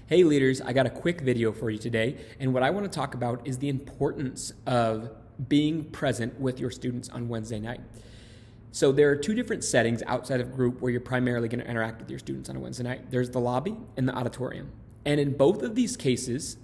Hey leaders, I got a quick video for you today, and what I want to talk about is the importance of being present with your students on Wednesday night. So there are two different settings outside of group where you're primarily going to interact with your students on a Wednesday night. There's the lobby and the auditorium. And in both of these cases,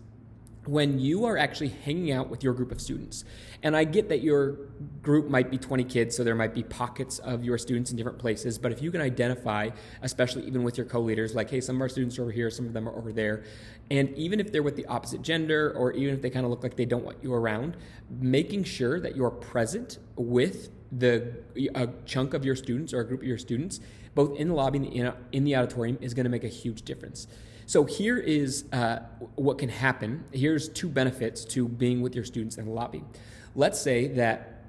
when you are actually hanging out with your group of students, and I get that your group might be 20 kids, so there might be pockets of your students in different places, but if you can identify, especially even with your co-leaders, like, hey, some of our students are over here, some of them are over there, and even if they're with the opposite gender, or even if they kind of look like they don't want you around, making sure that you're present with a chunk of your students or a group of your students, both in the lobby and in the auditorium, is going to make a huge difference. So here is what can happen. Here's two benefits to being with your students in the lobby. Let's say that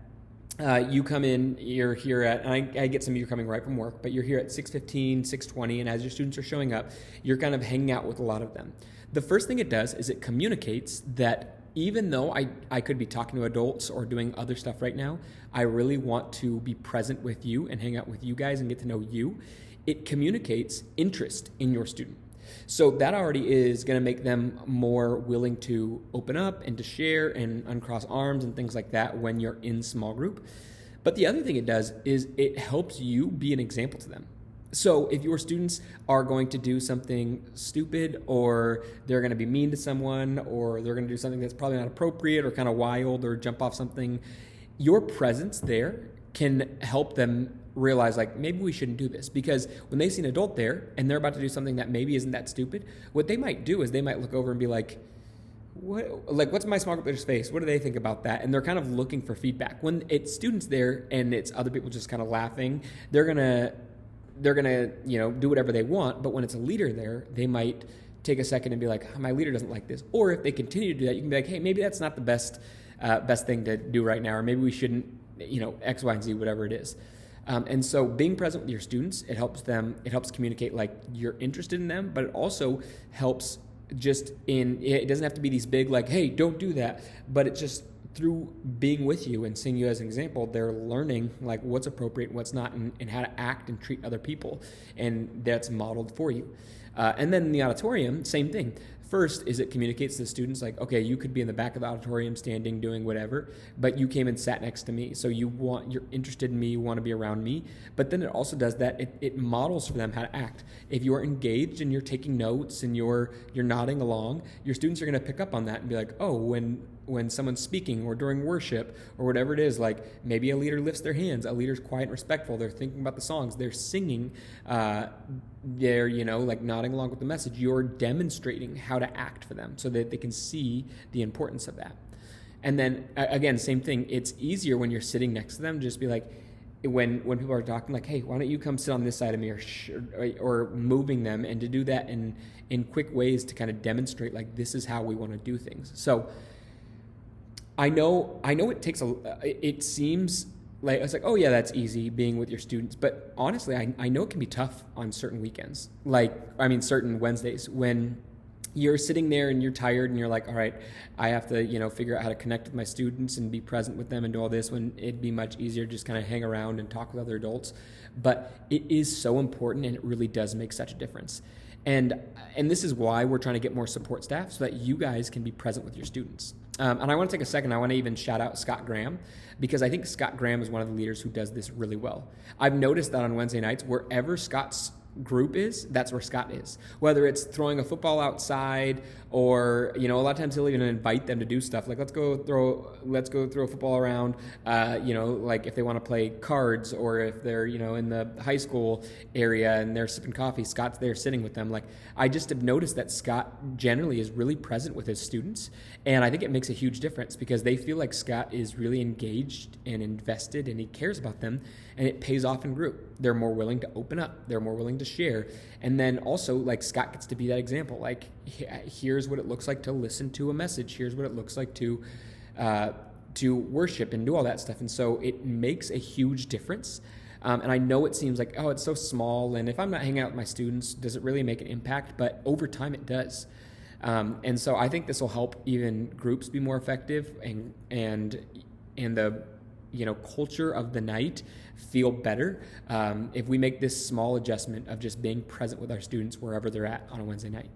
you come in, you're here at, and I get some of you coming right from work, but you're here at 6:15, 6:20, and as your students are showing up, you're kind of hanging out with a lot of them. The first thing it does is it communicates that even though I could be talking to adults or doing other stuff right now, I really want to be present with you and hang out with you guys and get to know you. It communicates interest in your student. So that already is going to make them more willing to open up and to share and uncross arms and things like that when you're in small group. But the other thing it does is it helps you be an example to them. So if your students are going to do something stupid, or they're going to be mean to someone, or they're going to do something that's probably not appropriate or kind of wild or jump off something, your presence there can help them realize, like, maybe we shouldn't do this. Because when they see an adult there and they're about to do something that maybe isn't that stupid, what they might do is they might look over and be like, what's my small group leader's face? What do they think about that? And they're kind of looking for feedback. When it's students there and it's other people just kind of laughing, they're gonna do whatever they want. But when it's a leader there, they might take a second and be like, my leader doesn't like this. Or if they continue to do that, you can be like, hey, maybe that's not the best thing to do right now, or maybe we shouldn't, X, Y, and Z, whatever it is. And so being present with your students, it helps communicate like you're interested in them, but it also helps it doesn't have to be these big, like, hey, don't do that, but it's just through being with you and seeing you as an example, they're learning like what's appropriate and what's not, and how to act and treat other people. And that's modeled for you. And then in the auditorium, same thing. First is it communicates to the students like, okay, you could be in the back of the auditorium standing doing whatever, but you came and sat next to me. So you're interested in me, you want to be around me. But then it also does that, it models for them how to act. If you're engaged and you're taking notes and you're nodding along, your students are going to pick up on that and be like, oh, when someone's speaking or during worship or whatever it is, like maybe a leader lifts their hands, a leader's quiet and respectful, they're thinking about the songs, they're singing, they're like nodding along with the message, you're demonstrating how to act for them so that they can see the importance of that. And then again, same thing, it's easier when you're sitting next to them, just be like, when people are talking, like, hey, why don't you come sit on this side of me, or moving them, and to do that in quick ways to kind of demonstrate like this is how we want to do things. So I know it seems like, it's like, oh yeah, that's easy being with your students. But honestly, I know it can be tough on certain weekends. Certain Wednesdays when you're sitting there and you're tired and you're like, all right, I have to, figure out how to connect with my students and be present with them and do all this, when it'd be much easier to just kind of hang around and talk with other adults. But it is so important, and it really does make such a difference. And this is why we're trying to get more support staff so that you guys can be present with your students. And I want to take a second. I want to even shout out Scott Graham, because I think Scott Graham is one of the leaders who does this really well. I've noticed that on Wednesday nights, wherever Scott's group is, that's where Scott is. Whether it's throwing a football outside, or a lot of times he'll even invite them to do stuff like, let's go throw a football around, like if they want to play cards, or if they're in the high school area and they're sipping coffee, Scott's there sitting with them. Like, I just have noticed that Scott generally is really present with his students, and I think it makes a huge difference because they feel like Scott is really engaged and invested and he cares about them, and it pays off in group. They're more willing to open up, they're more willing to share. And then also, like, Scott gets to be that example. Like, here's what it looks like to listen to a message. Here's what it looks like to worship and do all that stuff. And so it makes a huge difference. And I know it seems like, oh, it's so small, and if I'm not hanging out with my students, does it really make an impact? But over time, it does. And so I think this will help even groups be more effective, and the culture of the night feel better if we make this small adjustment of just being present with our students wherever they're at on a Wednesday night.